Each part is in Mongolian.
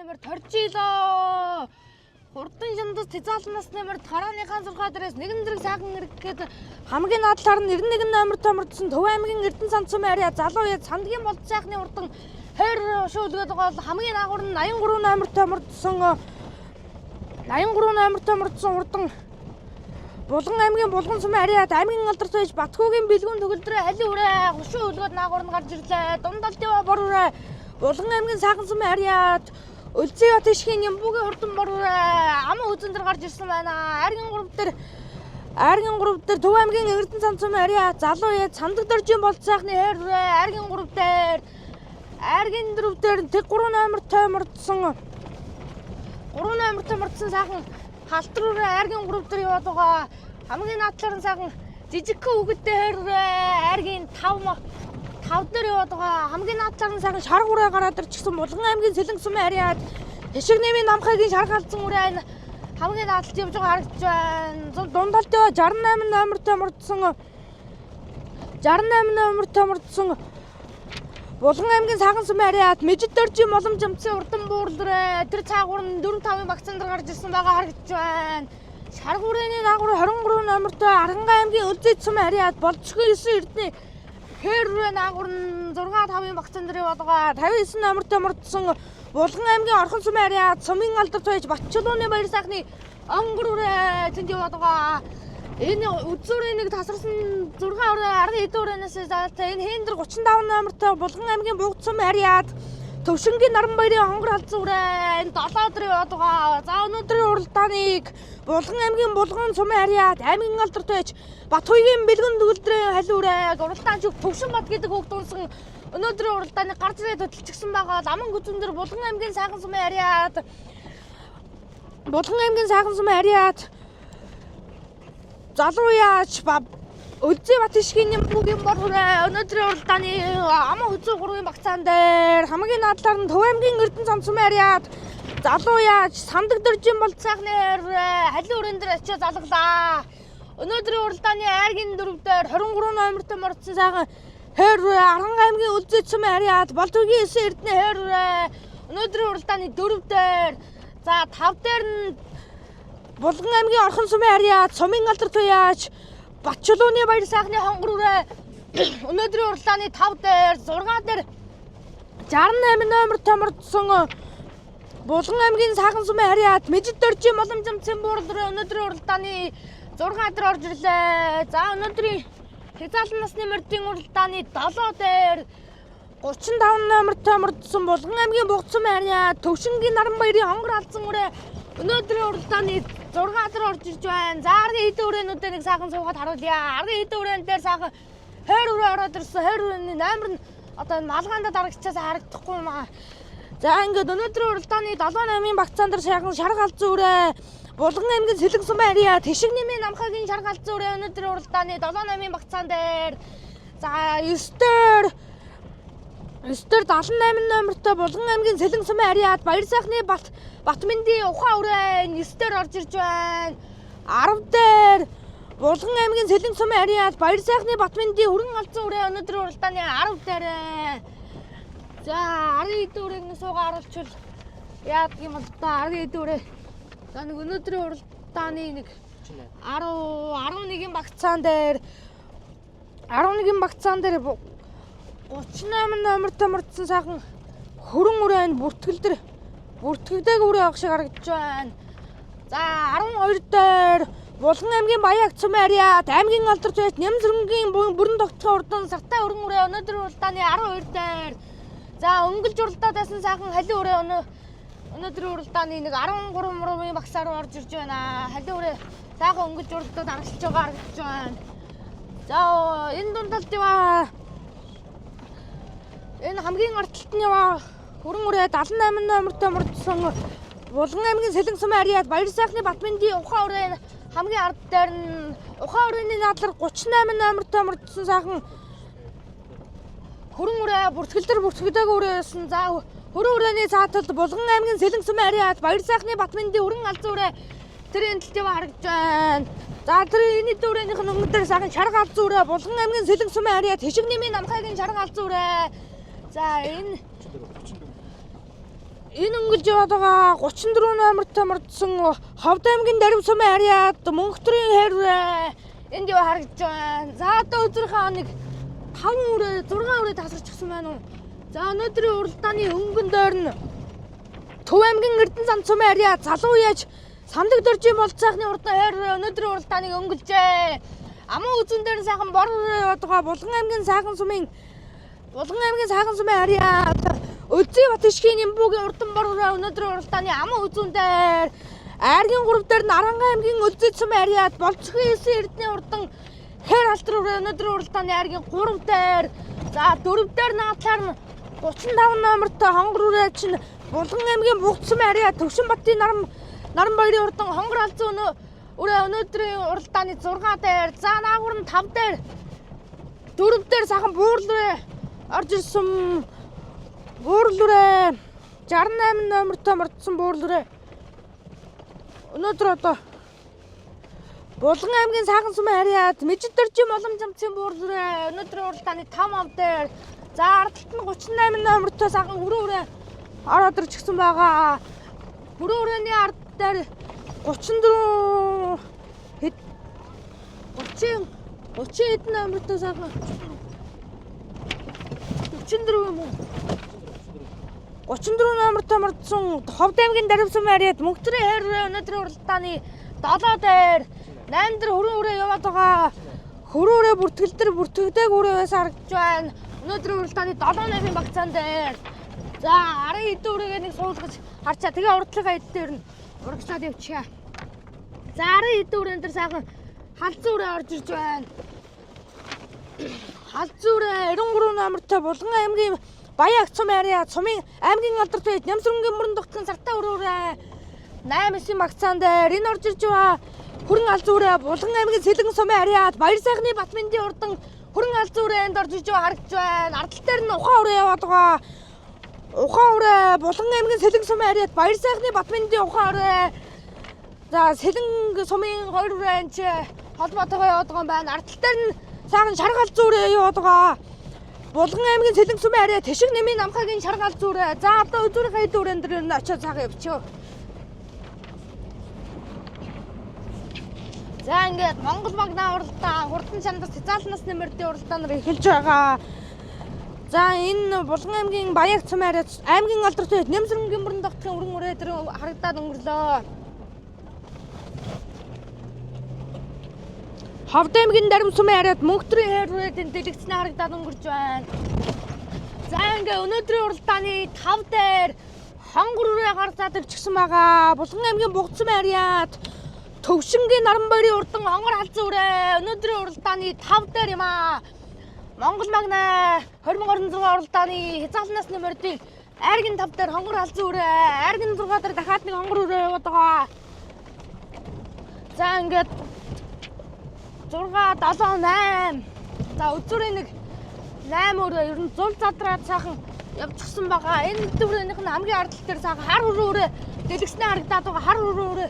нэмэр торжилоо. Хурдан шандас тэзаалнаас нэмэр тарааныхаа 6 дээрээс нэгэн зэрэг сайхан эргэхэд хамгийн наадлаар нь 91 номертой мөрдсөн Төв аймгийн Эрдэнэ сан цум ария залуу яд сандгийн болд сайхны урдан хойр шүүлгээд байгаа бол хамгийн агуур нь 83 номертой мөрдсөн урдан Булган аймгийн Булган цум ариад аймгийн алдарт байж Батхүүгийн бэлгүүн төгөлдрөө халин үрээ хушуу өлгөөд наагуур нь гарч ирлээ. Дундал дэва бор үрээ Булган аймгийн Саахан цум ариад Өлзий бат ишгийн Нямбугийн хурдан бор аман үзэн дээр гарч ирсэн байна. Айргийн 3 дээр Төв аймгийн Эрдэнэ сан цум ариад залуу яд сандаг дөржийн болд сайхны хойр үрээ Айргийн 4 дээр тэг 3 номертой мөрдсөн сайхан халтар үрээ Айргийн 3 дээр яваад байгаа. Хамгийн наадлаар нь сайхан жижигхэн үгэдтэй хойр үрээ Айргийн 5 дээр яваад байгаа. Хамгийн наадлаар нь сайхан шарга үрээ гараад ирчихсэн Булган аймгийн Сэлэн цум ариад Хишиг нэмийн намхайгийн шарга алдсан үрээ хамгийн наадалд явж байгаа харагдаж байна. Дундал дэва 68 номертой мөрдсөн Булган аймгийн Саахан цум ариад Мэжид дөржийн молом жамцын урдан буурлараа тэр цаагуур нь 4-5-ын багцан дээр гарч ирсэн байгаа харагдаж байна. Шарга үрээний наагуур 23 номертой Аранга аймгийн Өлзий цум ариад Болцгийн 9 Эрдэнэ хэр наагуур нь 6-5-ын багцан дээр яваад байгаа. 59 номертой мөрдсөн Булган аймгийн Орхон цум ариад Сумын алдарт байж Батчулууны баяр сайхны онгор үрээ тэнд яваад байгаа. Энэ үзүүрийн нэг тасарсан 6 үрээ 10 эд үрээнээс заалтай энэ хендэр 35 номертой Булган аймгийн Буг цум ариад Төвшингийн Наран баярын хонгор халдсан үрээ энэ 7 өдөр яваад байгаа. За өнөөдрийн уралдааныг Булган аймгийн Булган цум ариад аймгийн алдарт байж Батхүүгийн бэлгүн төгөлдрийн халин үрээ уралдаанч Төвшин бат гэдэг үг дуунсан өнөөдрийн уралдааныг гарч ирээд хөдөлчихсэн байгаа. Аман гүзэн дээр Булган аймгийн Саахан цум ариад залуу яач Өлзий бат ишгийн Нямбугийн бор үрээ өнөөдрийн уралдааны аман хөзөө 3-ын багцаан дээр хамгийн наадлаар нь Төв аймгийн Эрдэнэ сан цум ариад залуу яач сандаг дөржийн болд сайхны халин үрээн дээр очиж залглаа. Өнөөдрийн уралдааны Айргийн 4 дээр 23 номертой мөрдсөн сайхан хойр Аранга аймгийн Өлзий цум ариад Болдгийн 9 Эрдэнэ хойр өнөөдрийн уралдааны 4 дээр за 5 дээр нь Булган аймгийн Орхон цум ариад Сумын алдарт яач Батчулууны баяр сайхны хонгор үрээ өнөөдрийн уралдааны 5 дээр 6 дээр 68 номертой мөрдсөн Булган аймгийн Саахан цум ариад Мэжид дөржийн молом жамцын буурлараа өнөөдрийн уралдааны 6 дээр орж ирлээ. За өнөөдрийн Тэзаалан насны мөрдийн уралдааны 7 дээр 35 номертой мөрдсөн Булган аймгийн Буг цум ариад Төвшингийн Наран баярын хонгор алдсан үрээ өнөөдрийн уралдааны 6 дээр орж ирж байна. За ардын эд үрээнүүдээ нэг сайхан суугаад харуулъя. Ардын эд үрээн дээр сайхан хойр үрээ ороод ирсэн. Хойр үрээний номер нь одоо энэ малгаанда дарагчаас харагдахгүй юм аа. За ингээд өнөөдрийн уралдааны 7-8-ын багцаан дээр сайхан шарга алдсан үрээ Булган аймгийн Сэлэн цум ариад Хишиг нэмийн намхайгийн шарга алдсан үрээ өнөөдрийн уралдааны 7-8-ын багцаан дээр за 9 дээр 78 номертой Булган аймгийн Сэлэн цум ариад баяр сайхны Батмэндийн ухаан үрээ 9 дээр орж ирж байна. 10 дээр Булган аймгийн Сэлэн цум ариад баяр сайхны Батмэндийн хөрөн алдсан үрээ өнөөдрийн уралдааны 10 дээр. За 10 эд үрээний суугаа харуулчвал яадаг юм бол та 10 эд үрээ. За нэг өнөөдрийн уралдааны нэг 11-ийн багцаан дээр 38 номертой мөрдсөн сайхан хөрөн үрээ бүртгэгдэг үрээ авах шиг харагдаж байна. За 12 дээр Булган аймгийн Баяг цум ариад аймгийн алдарт байж Нямсрынгийн бүрэн тогтохын урдан сартай хөрөн үрээ өнөөдрийн уралдааны 12 дээр за өнгөлж уралдаад байсан сайхан халин үрээ өнөөдрийн уралдааны нэг 13 багсаар орж ирж байна. Халин үрээ сайхан өнгөлж уралдаад аргалж байгаа харагдаж байна. За энэ дундал дэва энэ хамгийн арталтны хөрөн үрээ 78 номертой мөрдсөн Булган аймгийн Сэлэн цум ариад баяр сайхны Батмэндийн ухаан үрээ хамгийн ард дээр нь ухаан үрээний наадлаар 38 номертой мөрдсөн сайхан хөрөн үрээ бүртгэлдэг үрээсэн. За хөрөн үрээний цааталд Булган аймгийн Сэлэн цум ариад баяр сайхны Батмэндийн хөрөн алзан үрээ тэр энэ талд харагдаж байна. За тэр энэ дүүрэнийх нь өмнөдөр сайхан шарга алзан үрээ Булган аймгийн Сэлэн цум ариад Хишиг нэмийн намхайгийн шарга алзан үрээ. За Энэ өнгөлж яваад байгаа 34 номертой мордсон Ховд аймгийн Дарим сумын харьяат Мөнхтрийн хэрвээ энд юу харагдж байна. За одоо өдрийнхөө нэг 5 үрээ 6 үрээ тасарчихсан байна уу. За өнөөдрийн уралдааны өнгөн дээр нь Төв аймгийн Эрдэнэ зам сумын харьяат залуу яаж самдаг дөржийн болцоохны урдаа хэрвээ өнөөдрийн уралдааныг өнгөлжээ. Аман үзэн дээр сайхан бор яваад байгаа Булган аймгийн сайхан сумын харьяат Өзий бат ишгийн Нимбүүгийн урдан бороо өнөөдрийн уралдааны аман үзүүн дээр Айргийн 3 дээр Нарангай аймгийн Өзий сумын харьяат Болцохын 9 Эрдэнэ урдан хэр алтруу өнөөдрийн уралдааны Айргийн 3 дээр за 4 дээр наадлаар нь 35 номертой хонгор үрээ чинь Булган аймгийн Бугт сумын харьяат Төвшинбатын наран баярын урдан хонгор алзан үрээ өнөөдрийн уралдааны 6 дээр за наагур нь 5 дээр 4 дээр сайхан буурал үрээ орж ирсэн буурал үрээ 68 номертой мордсон буурал үрээ өнөөдөр одоо Булган аймгийн сайхан сумын харьяат Мэжид дөржийн молом замцын буурал үрээ өнөөдрийн уралдааны 5 ав дээр за ардталт нь 38 номертой сайхан хүрээ үрээ ороод ирж гисэн байгаа. Хүрээ үрээний ард дээр 34 30 номертой сайхан 44 юм уу? 34 номертой мордсон Ховд аймгийн Дарим сумын харьяат Мөнхтрийн хэрвээ өнөөдрийн уралдааны 7 дээр 8 дээр хүрээ үрээ яваад байгаа. Хүрээ үрээ бүртгэдэг үрээ байсан харагдж байна. Өнөөдрийн уралдааны 7-8 багцаан дээр за 10 хэдэн үрээгээ нэг суулгаж харчаа. Тэгээ урдлынхаа хэд дээр нь урагшаад явчихъя. За 10 хэдэн үрээн дээр сайхан халзан үрээ орж ирж байна. Халзан үрээ 93 номертой Булган аймгийн Баян агц сумын харьяат сумын аймгийн алдарт байж Нямсрынгийн мөрөн тогтсон сартаа үрээ 8-9 багцаан дээр энэ орж ирж байгаа. Хүрэн алзан үрээ Булган аймгийн Сэлэн сумын харьяат Баяр сайхны Батмэндийн урдан хүрэн алзан үрээнд орж ирж байгаа харагдж байна. Ардтал дээр нь ухаан үрээ яваад байгаа. Ухаан үрээ Булган аймгийн Сэлэн сумын харьяат Баяр сайхны Батмэндийн ухаан үрээ за Сэлэн сумын 2 үрээнд холбоотойгоо яваад байгаа юм байна. Ардтал дээр нь сайхан шарга алзан үрээ яваад байгаа. Булган аймгийн Сэлэн сумын харьяат Тэшиг нэмийн намхагийн шарга алзан үрээ за одоо өдрийнхөө хэд үрэн дээр нь очиод цагаан явчихё. За ингээд Монгол багнаа уралдаа хурдан чандас цэцаалнаас нэмэрдийн уралдаанаар эхэлж байгаа. За энэ Булган аймгийн Баян агц сумын харьяат аймгийн алдарт байж Нямсрынгийн мөрөн тогтсон өргөн үрээ дээр харагдаад өнгөрлөө. Ховд аймгийн Дарим сумын харьяат Мөнхтрийн хэрвээдийн дэлгэцнээ харагдаад өнгөрч байна. За ингээ өнөөдрийн уралдааны 5 дээр хонгор үрээ гарцаад ирчихсэн байгаа. Булган аймгийн Бугт сумын харьяат Төвшингийн наран баярын урдан хонгор халзан үрээ өнөөдрийн уралдааны 5 дээр юм аа. Монгол магнаа 2026 уралдааны хязгаарлалнаас нэмэрдийн Айргийн 5 дээр хонгор халзан үрээ Айргийн 6 дээр дахиад нэг хонгор үрээ яваад байгаа. За ингээд 6 7 8 за өдрийн нэг 8 өрөө ер нь зул задраад сайхан явчихсан байгаа. Энэ өдрийнх нь хамгийн ардтал дээр сайхан хар өрөө дэлгэснээ харагдаад байгаа. Хар өрөө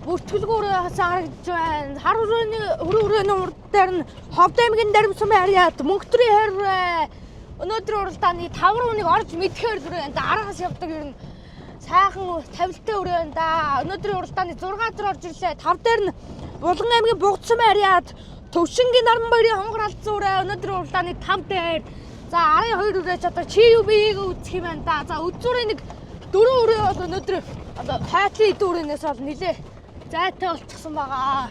бүртгэлгүй өрөө харагдж байна. Хар өрөөний урд дээр нь Ховд аймгийн Дарим сумын харьяат Мөнхтрийн хэрвээ өнөөдрийн уралдааны 5 руу нэг орж мэдхээр зүрээ энэ араас явдаг ер нь сайхан тавилттай өрөө энэ да. Өнөөдрийн уралдааны 6 дээр орж ирлээ. 5 дээр нь Булган аймгийн Бугт сумын харьяат Төвшингийн наран баярын хонгор алзан үрээ өнөөдрийн уралдааны 5 дээр за 12 үрээ ч одоо чи юу биеийг үүсэх юм байна да. За үзүүрээ нэг 4 үрээ бол өнөөдөр одоо хайтлын эд үрээнээс бол нилээ зайтай болчихсон байгаа.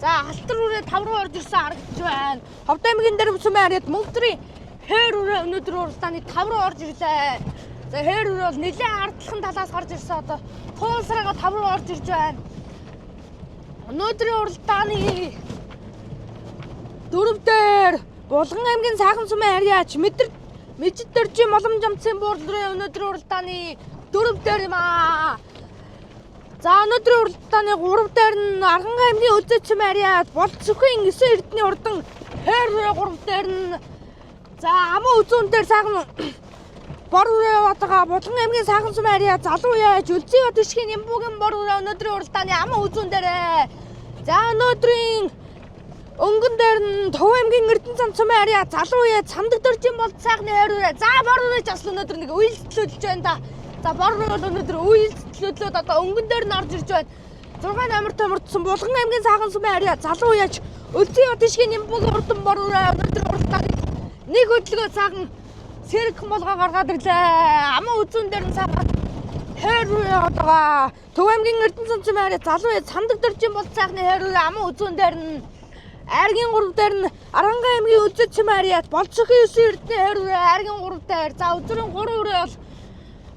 За алтар үрээ 5 руу орж ирсэн харагдаж байна. Ховд аймгийн Дарим сумын харьяат Мөнхтрийн хээр үрээ өнөөдрийн уралдааны 5 руу орж ирлээ. За хээр үрээ бол нилээ ардлахын талаас гарч ирсэн одоо туулсараа 5 руу орж ирж байна. Өнөөдрийн уралдааны 4 дээр Булган аймгийн сайхан сумын харьяат Мэжид дөржийн молом замцын буурал үрээ өнөөдрийн уралдааны 4 дээр юм аа. За өнөөдрийн уралдааны 3 дээр нь Аргангай аймгийн Өзий сумын харьяат Болцохын 9 Эрдэнэ урдан хээр үрээ 3 дээр нь за аман үзүүн дээр сайхан бор үрээ яваад байгаа. Булган аймгийн сайхан сумын харьяат залуу яаж Өзий бат ишгийн Нимбүүгийн бор үрээ өнөөдрийн уралдааны аман үзүүн дээр за өнөөдрийн өнгөн дээр нь Төв аймгийн Эрдэнэ зам сумын харьяат залуу яаж самдаг дөржийн болд сайхны хайр үрээ за бор үрээ жаслал өнөөдөр нэг үйлчлүүлж байна да. За бороо өнөөдөр үйлчлүүлээд одоо өнгөн дээр нь орж ирж байна. 6 номертой мөрдсөн Булган аймгийн Саахан сумын арья залуу яж Өлзий бат ишгийн Нямбугийн урдан бороо өнөөдөр уралдааны нэг хөдөлгөөн сайхан сэрэг молгоо гаргаад ирлээ. Аман үзүүн дээр нь сайхан хойр одоо Төв аймгийн Эрдэнэ цамцын арья залуу яж сандаг дөржин бол сайхны хойр аман үзүүн дээр нь Айргийн 3 дээр нь Аранга аймгийн Өлзий цамцын арья Болцохын 9 Эрдэнэ хойр Айргийн 3 дээр за үзүүрийн 3 өрөө бол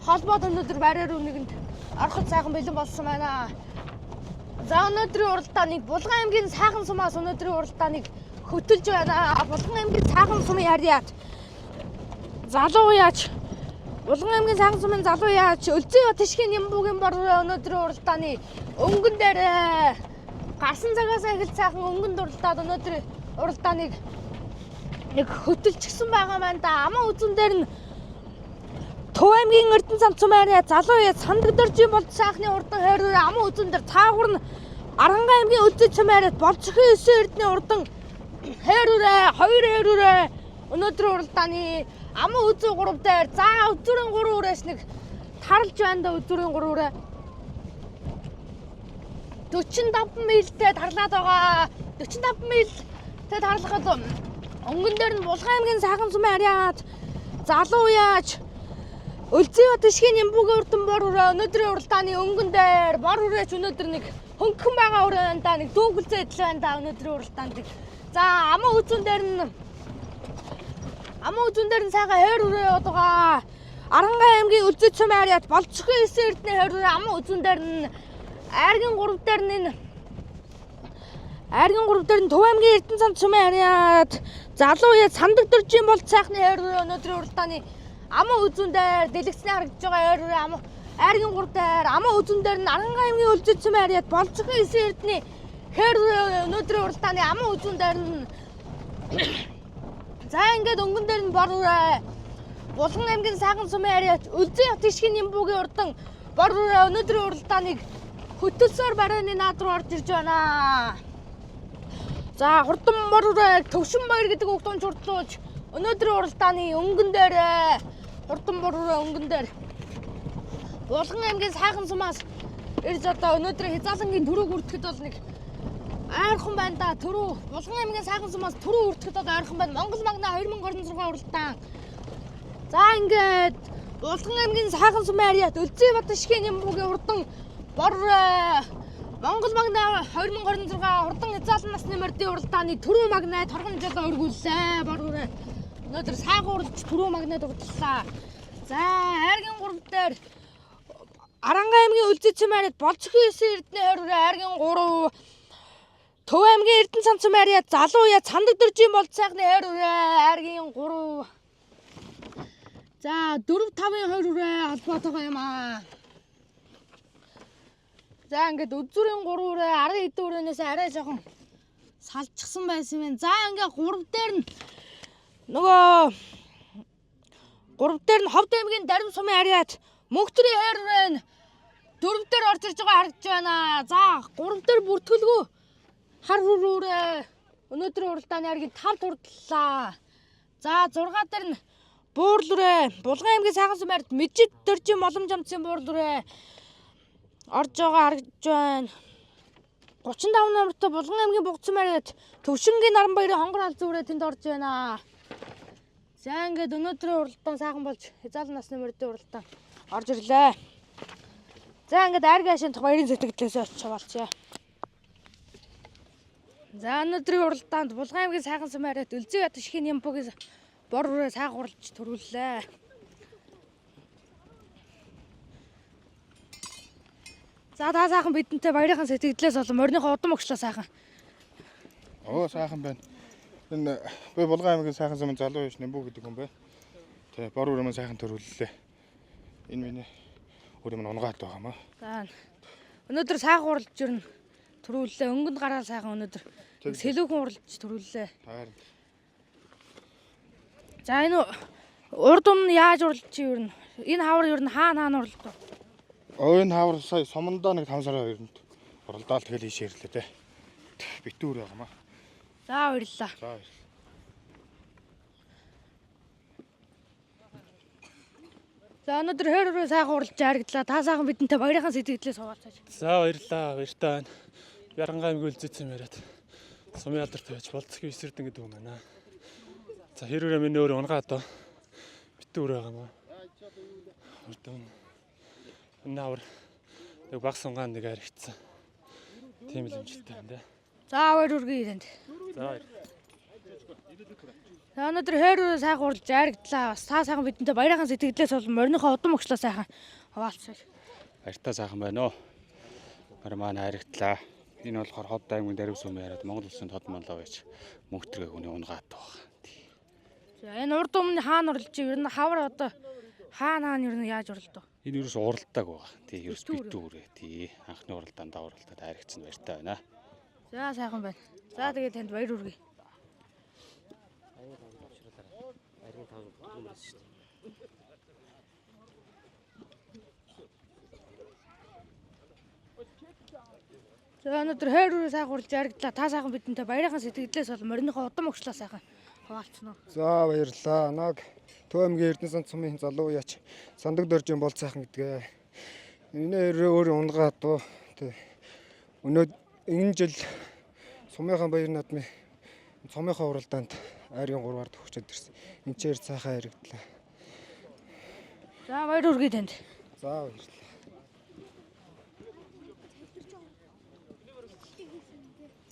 холбоод өнөөдөр барьаар үнэгэнд ороход сайхан бэлэн болсон байна. За өнөөдрийн уралдааныг Булган аймгийн Саахан сумаас өнөөдрийн уралдааныг хөтөлж байна. Булган аймгийн Саахан сумын арьяат залуу яач Булган аймгийн Саахан сумын залуу яач Өлзий бат ишгийн Нямбугийн бор өнөөдрийн уралдааны өнгөн дээр гарсан цагаас эхэлж сайхан өнгөнд уралдаад өнөөдрийн уралдааныг нэг хөтөлчихсөн байгаа маань да. Аман үзүүн дээр нь Төв аймгийн Эрдэнэ цамцын арья залуу яач сандаг дөржин бол сайхны урдан хойроор аман үзүүн дээр цаагуур нь Аранга аймгийн Өлзий цамцын арья Болцохын 9 Эрдэнэ урдан хойроор 2 хойроор өнөөдрийн уралдааны аман үзүү 3 дээр за үзүүрийн 3 өрөөс нэг тарлж байна да. Үзүүрийн 3 өрөө 45 милтэй тарлаад байгаа. 45 милтэй тарлахад өнгөн дээр нь Булган аймгийн Саахан сумын арьяат залуу яач Өлзий бат ишгийн Нямбугийн урдан бор өрөө өнөөдрийн уралдааны өнгөн дээр бор өрөөч өнөөдөр нэг хөнгөн байгаа өрөө байна да. Нэг дүүгэлзээ идэл байна да өнөөдрийн уралдаанд. За аман үзүүн дээр нь сайхан хойр өрөө одгаа Аранга аймгийн Өлзий цамцын арьяат Болцохын 9 Эрдэнэ хойр өрөө аман үзүүн дээр нь Айргийн 3 дээр нь Төв аймгийн Эрдэнэ цамцын арьяат залуу яач сандаг дөржин бол сайхны хойр өрөө өнөөдрийн уралдааны аман үзүүн дээр дэлгэцний харагдаж байгаа хойр өрөө аман Айргийн 3 дээр аман үзүүн дээр нь Аранга аймгийн Өлзий цамцын арьяат Болцохын 9 Эрдэнэ хойр өрөө өнөөдрийн уралдааны аман үзүүн дээр нь за ингээд өнгөн дээр нь бор өрөө Булган аймгийн Саахан сумын арьяат Өлзий бат ишгийн Нямбугийн урдан бор өрөө өнөөдрийн уралдааныг хөтөлсөөр барайны наад руу орж ирж байна. За хурдан бор өрөө Төвшин баяр гэдэг үгдүүн чурдлууж өнөөдрийн уралдааны өнгөн дээр хурдан бор өрөө өнгөн дээр Булган аймгийн Саахан сумаас ирж одоо өнөөдрийн хязаалангийн төрөг үрдэхэд бол нэг ойрхон байна да. Булган аймгийн Саахан сумаас төрөг үрдэхэд бол ойрхон байна. Монгол магна 2026 уралдаан. За ингээд Булган аймгийн Саахан сумын арьяат Өлзий бат ишгийн Нямбугийн урдан бор Монгол магна 2026 урдан хязаалан насны мордын уралдааны төрөө магна торгон жил өргүүллээ. Бор өнөөдөр сайхан уралж төрөө магнад уралдлаа. За Айргийн 3 дээр Аранга аймгийн Өлзий цамцын арьяат Болцохын 9 Эрдэнэ хойр Айргийн 3 Төв аймгийн Эрдэнэ цамцын арьяат залуу яач сандаг дөржин бол сайхны хойр Айргийн 3 за 4-5-ын 2 өрөө холбоотойгоо юм аа. За ингээд үзүүрийн 3 өрөө 10 эд өрөөнөөс арай жоохон салчихсан байсан юм. За ингээд 3 дээр нь нөгөө 3 дээр нь Ховд аймгийн Дарим сумын арьяат Мөнхтрийн хойр өрөө 4 дээр орж ирж байгаа харагдж байна. За 3 дээр бүртгэлгүй хар өрөө өнөөдрийн уралдааны арьягийн 5 турдлаа. За 6 дээр нь Буурал өрөө Булган аймгийн Саахан сумын арьяат Мэжид дөржин моломж амцын буурал өрөө орж байгаа харагдж байна. 35 номертой Булган аймгийн Бугцсан арьяат Төвшингийн Наран баярын хонгор алзан өрөө тэнд орж байна. За ингээд өнөөдрийн уралдаан сайхан болж хязаалан насны мордын уралдаан орж ирлээ. За ингээд Айргийн хашийн баярын сэтгэлдээс очиж болчихъя. За өнөөдрийн уралдаанд Булган аймгийн Саахан сумын арьяат Өлзий бат ишгийн Нямбугийн бор өрөө сайхан уралж төрүүллээ. За та сайхан бидэнтэй баярын сэтгэлдээс болон морныхоо удам өгчлөө сайхан. Сайхан байна. Энэ би Булган аймгийн Саахан сумын залуу яач Нямбу гэдэг хүн байна. Тэгээ бор өрөө маань сайхан төрүүллээ. Энэ миний өрөө маань унгаад байгаа маа. За өнөөдөр сайхан уралж ирнэ төрүүллээ. Өнгөнд гараад сайхан өнөөдөр сэлүүхэн уралж төрүүллээ. За энэ урд өмнө яаж уралж ирнэ? Энэ хавар ер нь хаана уралдав? Энэ хавар сая сумандаа нэг 5 сарын 2-нд уралдаал тэгэл ийш ирлээ те. Битүүр байгаа маа. За баярлалаа. За баярлалаа. За өнөөдөр хөрөөрөө сайхан уралж харагдлаа. Та сайхан бидэнтэй баярынхан сэтгэлдээ суугаалцаач. За баярлаа. Баяртай байна. Ярангаа аймаг үлзээсэн яриад. Сумын алдарт байж болцгийн эсэрдэн гэдэг юм байна. За хэрвээ миний өөр унгаа одоо битүүр байгаа маа. Өрдөн. Наавар нэг баг сунгаан нэг харигдсан. Тийм л амжилттай байна. За баяр үргээ тэнд. За баяр. За өнөөдөр хөрөөрөө сайхан уралж харагдлаа. Бас та сайхан бидэнтэй баярынхан сэтгэлдээ бол мориныхоо удам өгчлөө сайхан хуваалцаач. Баяртай сайхан байна уу? Манай харигдлаа. Энэ болохоор хот аймгийн дарив сум яриад Монгол улсын хот монлоо байж мөнгөтргээ хүний унгаад байгаа. За энэ урд өмнө хаана уралж юу? Ер нь хавар одоо хаана ер нь яаж уралдав? Энэ юус уралдааг байгаа. Тий, юус битүүрээ. Тий, анхны уралдаанд уралдаад харигдсан баяртай байна. За сайхан байна. За тэгээд танд баяр үргээ. За өнөөдөр хөрөөрөө сайхан уралж харагдлаа. Та сайхан бидэнтэй баярынхан сэтгэлдээс бол мориныхоо удам өгчлөө сайхан хуваалцсан уу? За баярлалаа. Наг Төв аймгийн Эрдэнэ сан цумын залуу яач сандаг доржин бол сайхан гэдгээ. Энэ өөр унгаа дуу. Тэ. Энэ жил сумынхаа баяр наадмын цумынхаа уралдаанд айрын 3-аар төгсөд ирсэн. Энд чээр сайхан харигдлаа. За баяр үргээ танд. За баярлалаа.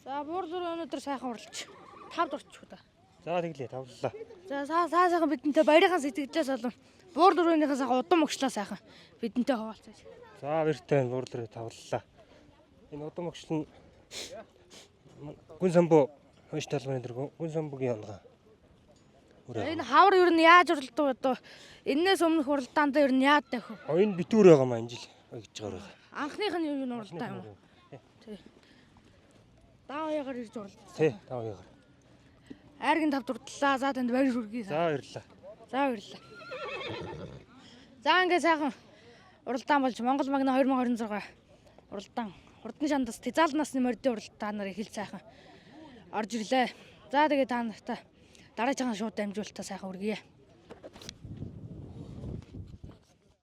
За буурлуур өнөөдөр сайхан уралж 5 дурчих та. За тэглээ тавлаа. За сайхан бидэнтэй баярынхан сэтгэлдээс болон буурлуурынхаа сайхан удам өгчлөө сайхан бидэнтэй хуваалцаач. За баяртай байна. Буурлуурыг тавлаа. Энэ удам өгшил нь гүн самбуу хойш талбарын дэргэн гүн самбуугийн онгаа. Энэ хавар ер нь яаж уралдав одоо? Эннээс өмнөх уралдаанд ер нь яад тах вэ? Энэ битүүр байгаа маа энэ жил гэж байгаа. Анхных нь юу уралдаа юм уу? Тий. Даа ягаар ирж уралдав. Тий, тав ягаар. Айргийн тав дурдлаа. За танд баяр хүргэе. За баярлаа. За баярлалаа. За ингээ сайхан уралдаан болж Монгол магна 2026 уралдаан хурдан шандас Тизаал насны мордын уралдаан нар их л сайхан орж ирлээ. За тэгээ та нартай дараагийн шууд дамжуулалтаа сайхан үргэе.